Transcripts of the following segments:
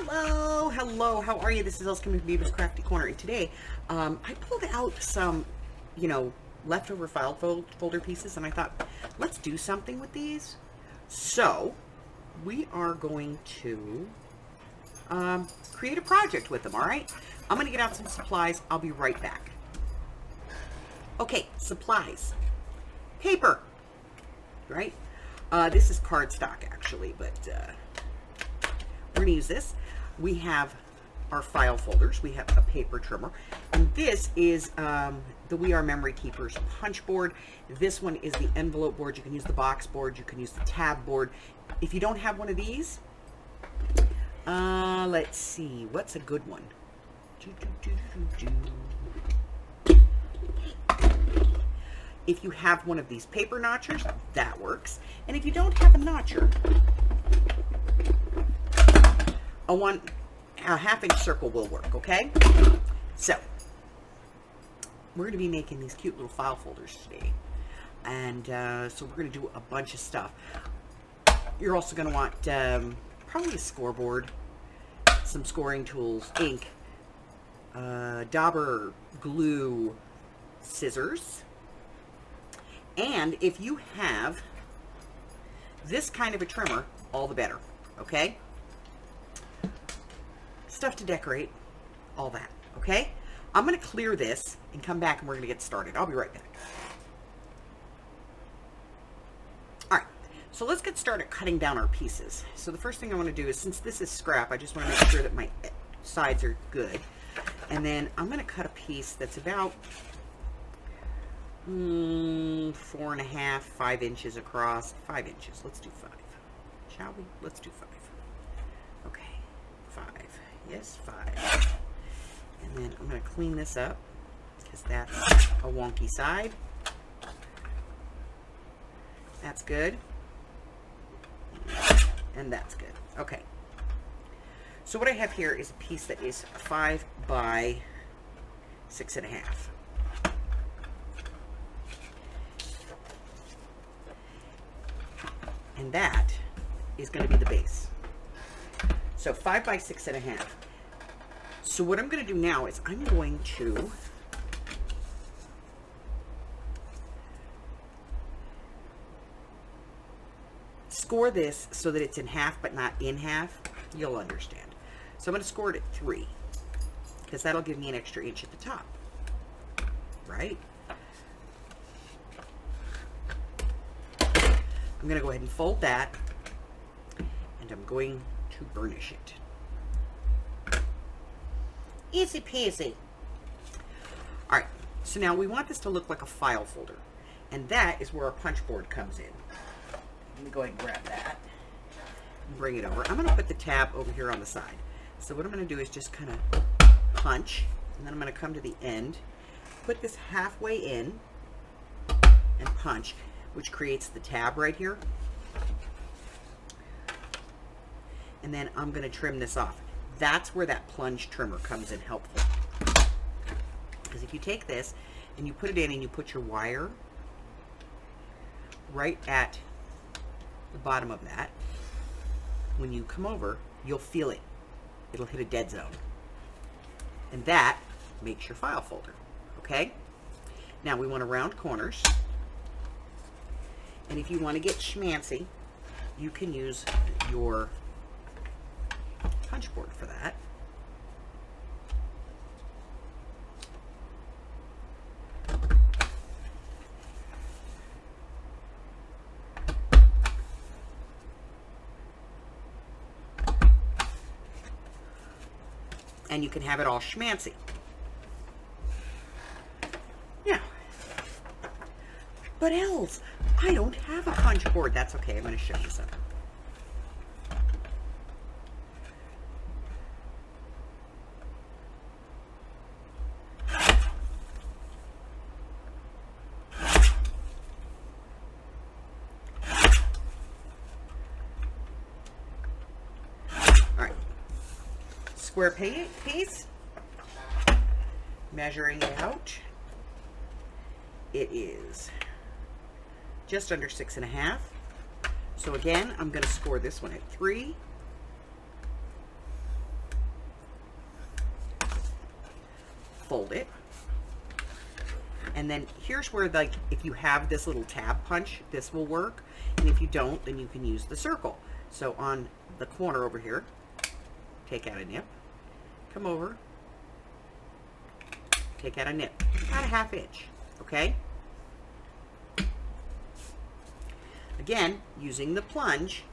Hello, hello, how are you? This is Els coming from Beaver's Crafty Corner, and today I pulled out some, leftover file folder pieces, and I thought, let's do something with these. So, we are going to create a project with them, all right? I'm going to get out some supplies. I'll be right back. Okay, supplies. Paper, right? This is cardstock, actually, but we're going to use this. We have our file folders. We have a paper trimmer. And this is the We Are Memory Keepers punch board. This one is the envelope board. You can use the box board. You can use the tab board. If you don't have one of these, let's see. What's a good one? If you have one of these paper notchers, that works. And if you don't have a notcher, a half-inch circle will work, okay? So, we're going to be making these cute little file folders today. And so we're going to do a bunch of stuff. You're also going to want probably a scoreboard, some scoring tools, ink, dauber, glue, scissors. And if you have this kind of a trimmer, all the better, okay? Stuff to decorate, all that, okay? I'm going to clear this and come back and we're going to get started. I'll be right back. All right, so let's get started cutting down our pieces. So the first thing I want to do is, since this is scrap, I just want to make sure that my sides are good. And then I'm going to cut a piece that's about 4.5, 5 inches across. 5 inches. Let's do 5. Shall we? Let's do 5. Okay, 5. Yes, 5. And then I'm going to clean this up because that's a wonky side. That's good. And that's good. Okay. So what I have here is a piece that is 5 by 6.5. And that is going to be the base. So 5 by 6.5. So what I'm going to do now is I'm going to score this so that it's in half but not in half. You'll understand. So I'm going to score it at 3 because that'll give me an extra inch at the top. Right? I'm going to go ahead and fold that, and I'm going to burnish it. Easy peasy. All right, so now we want this to look like a file folder, and that is where our punch board comes in. Let me go ahead and grab that and bring it over. I'm going to put the tab over here on the side. So what I'm going to do is just kind of punch, and then I'm going to come to the end, put this halfway in, and punch, which creates the tab right here. And then I'm going to trim this off. That's where that plunge trimmer comes in helpful. Because if you take this and you put it in and you put your wire right at the bottom of that, when you come over, you'll feel it. It'll hit a dead zone. And that makes your file folder. Okay? Now we want to round corners. And if you want to get schmancy, you can use your punch board for that. And you can have it all schmancy. Now, but else, I don't have a punch board. That's okay. I'm going to show you something. All right. Square piece. Measuring it out. It is just under 6.5. So again, I'm going to score this one at 3. fold it. And then here's where, like, if you have this little tab punch, this will work. And if you don't, then you can use the circle. So on the corner over here, take out a nip, come over, take out a nip, about a 1/2 inch, okay? Again, using the plunge,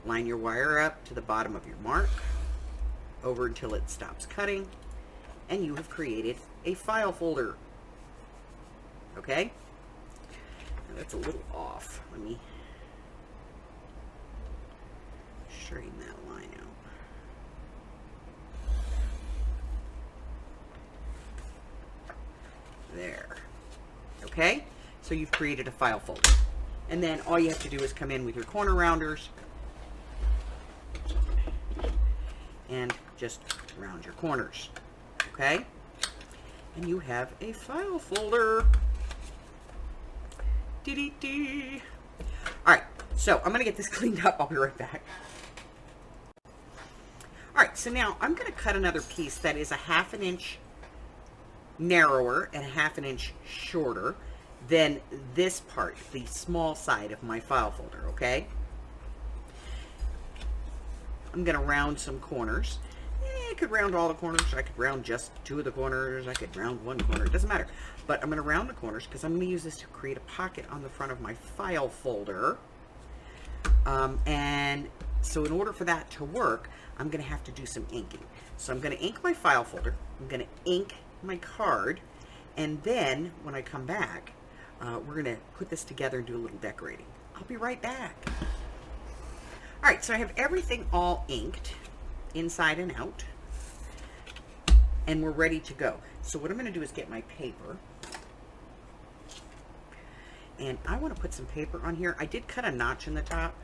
line your wire up to the bottom of your mark, over until it stops cutting, and you have created a file folder. Okay? Now that's a little off. Let me straighten that line out. There. Okay? So you've created a file folder. And then all you have to do is come in with your corner rounders and just round your corners. Okay? And you have a file folder. Dee-dee-dee. All right, so I'm going to get this cleaned up. I'll be right back. All right, so now I'm going to cut another piece that is a 1/2 inch narrower and a 1/2 inch shorter than this part, the small side of my file folder, okay? I'm going to round some corners. I could round all the corners. I could round just 2 of the corners. I could round 1 corner. It doesn't matter. But I'm going to round the corners because I'm going to use this to create a pocket on the front of my file folder. And so in order for that to work, I'm going to have to do some inking. So I'm going to ink my file folder. I'm going to ink my card. And then when I come back, we're going to put this together and do a little decorating. I'll be right back. All right, so I have everything all inked inside and out. And we're ready to go. So what I'm going to do is get my paper. And I want to put some paper on here. I did cut a notch in the top.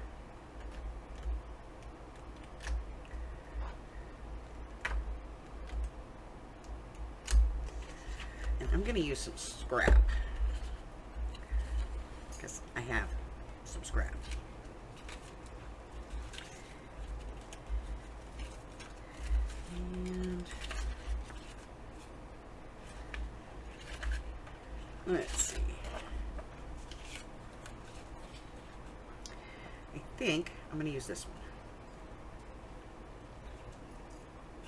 And I'm going to use some scrap. Because I have some scrap. And let's see. I think I'm going to use this one.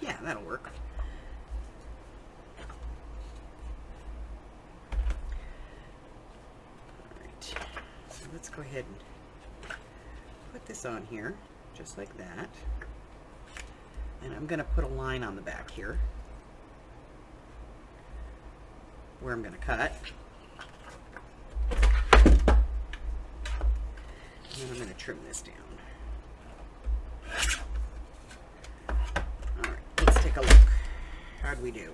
Yeah, that'll work. Alright, so let's go ahead and put this on here, just like that. And I'm going to put a line on the back here where I'm going to cut. And then I'm going to trim this down. All right, let's take a look. How'd we do?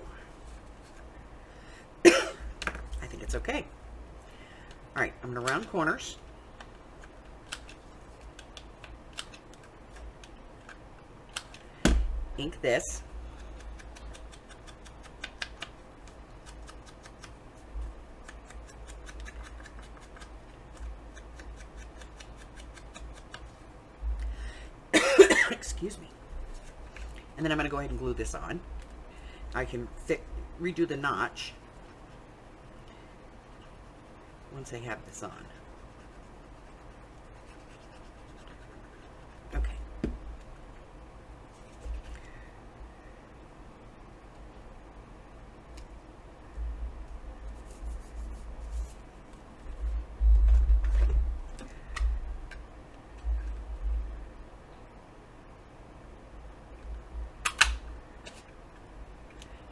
I think it's okay. All right, I'm going to round corners. Ink this. Excuse me. And then I'm going to go ahead and glue this on. I can redo the notch once I have this on. Okay.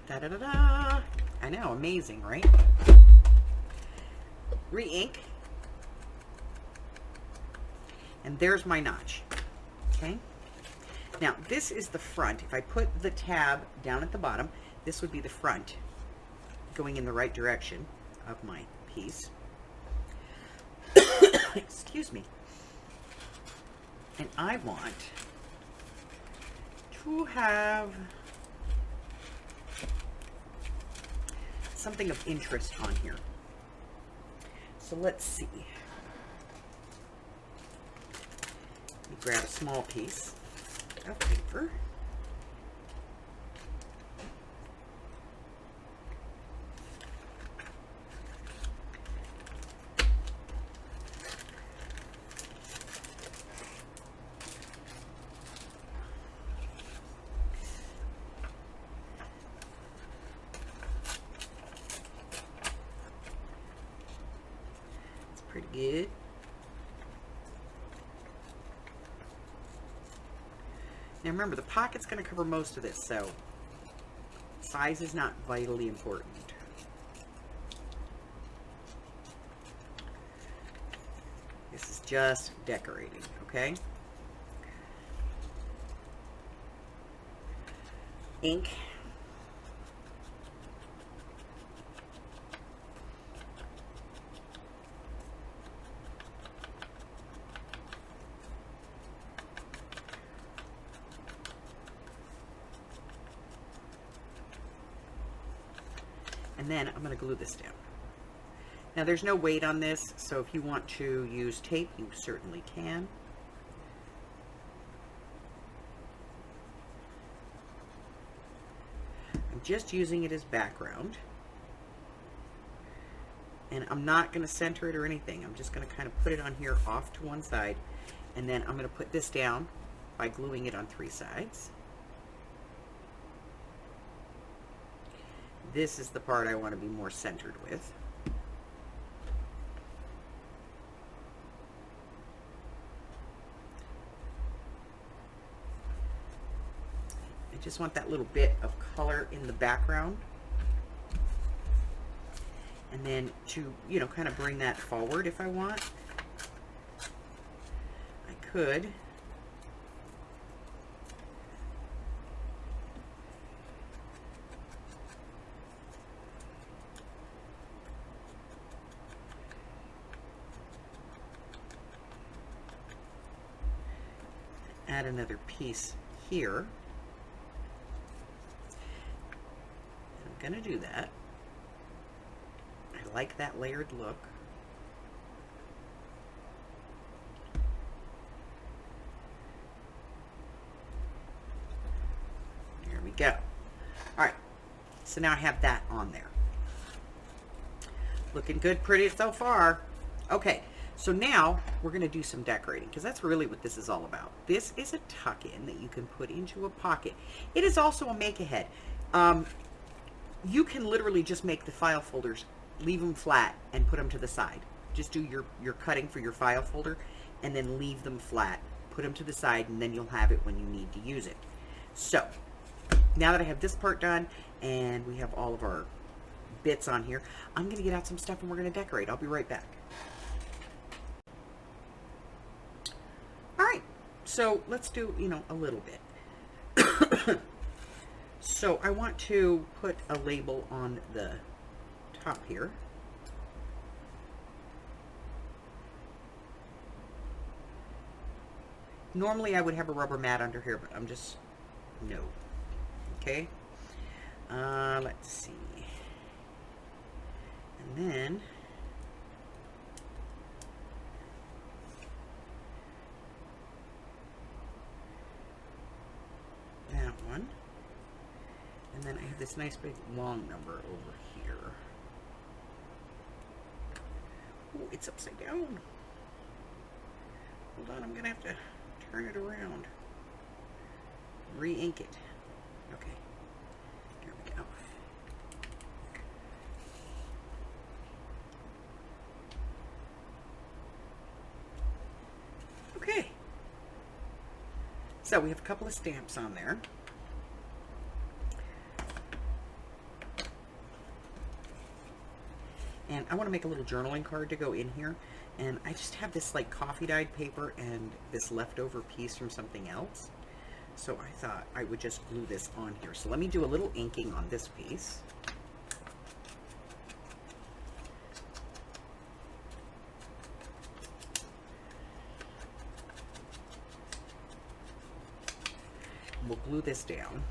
Da-da-da-da. I know, amazing, right? Re-ink. And there's my notch. Okay? Now, this is the front. If I put the tab down at the bottom, this would be the front going in the right direction of my piece. Excuse me. And I want to have something of interest on here. So let's see. Let me grab a small piece of paper. pretty good. Now remember, the pocket's going to cover most of this, so size is not vitally important. This is just decorating, okay? Ink. And then I'm going to glue this down. Now there's no weight on this, so if you want to use tape, you certainly can. I'm just using it as background. And I'm not going to center it or anything. I'm just going to kind of put it on here off to one side. And then I'm going to put this down by gluing it on 3 sides. This is the part I want to be more centered with. I just want that little bit of color in the background. And then to, you know, kind of bring that forward if I want. I could. Add another piece here. I'm going to do that. I like that layered look. There we go. All right, so now I have that on there. Looking good, pretty so far. Okay, so now we're going to do some decorating, because that's really what this is all about. This is a tuck-in that you can put into a pocket. It is also a make-ahead. You can literally just make the file folders, leave them flat, and put them to the side. Just do your cutting for your file folder, and then leave them flat. Put them to the side, and then you'll have it when you need to use it. So, now that I have this part done, and we have all of our bits on here, I'm going to get out some stuff and we're going to decorate. I'll be right back. Alright, so let's do, you know, a little bit. So I want to put a label on the top here. Normally I would have a rubber mat under here, but I'm just, no. Okay. Let's see. And then that one. And then I have this nice big long number over here. Oh, it's upside down. Hold on, I'm going to have to turn it around. Re-ink it. Okay. There we go. Okay. So we have a couple of stamps on there. And I want to make a little journaling card to go in here. And I just have this like coffee dyed paper and this leftover piece from something else. So I thought I would just glue this on here. So let me do a little inking on this piece. We'll glue this down.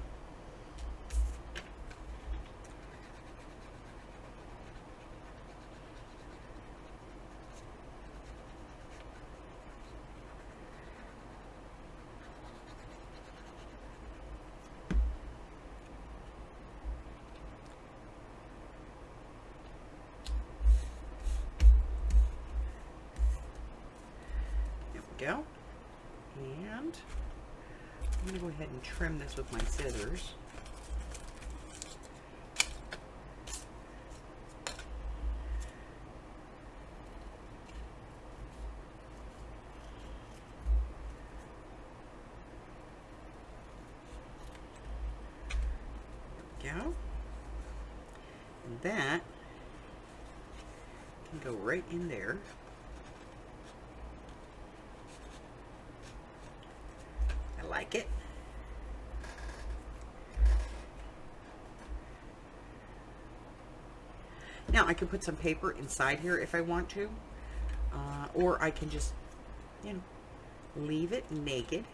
Go. And I'm going to go ahead and trim this with my scissors. go. And that can go right in there. I like it. Now I can put some paper inside here if I want to, or I can just, you know, leave it naked.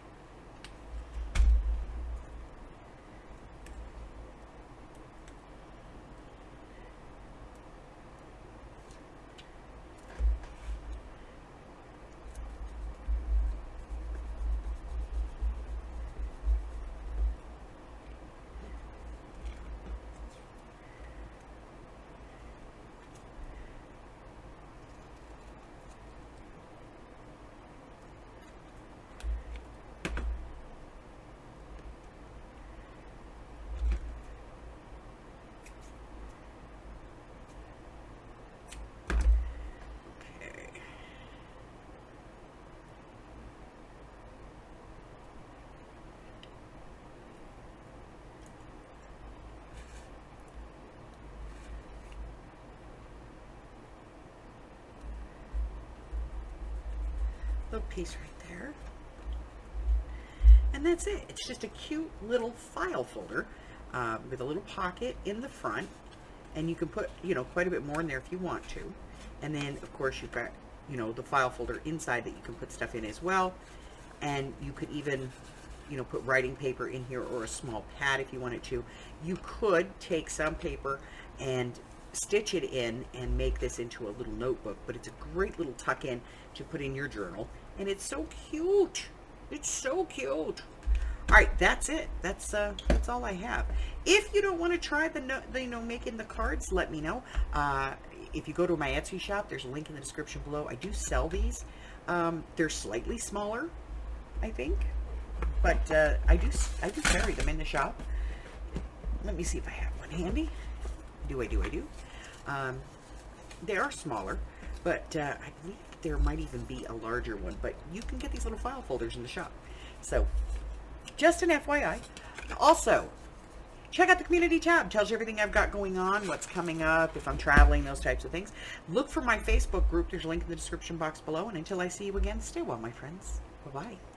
Little piece right there. And that's it. It's just a cute little file folder with a little pocket in the front. And you can put, you know, quite a bit more in there if you want to. And then, of course, you've got, you know, the file folder inside that you can put stuff in as well. And you could even, you know, put writing paper in here or a small pad if you wanted to. You could take some paper and stitch it in and make this into a little notebook, but it's a great little tuck in to put in your journal. And it's so cute. It's so cute. All right, that's it. That's all I have. If you don't want to try the you know, making the cards, let me know. If you go to my Etsy shop, there's a link in the description below. I do sell these. They're slightly smaller, I think, but I do carry them in the shop. Let me see if I have one handy. I do. They are smaller, but I believe there might even be a larger one, but you can get these little file folders in the shop. So just an FYI. Also, check out the community tab. Tells you everything I've got going on, what's coming up, if I'm traveling, those types of things. Look for my Facebook group. There's a link in the description box below. And until I see you again, stay well, my friends. Bye-bye.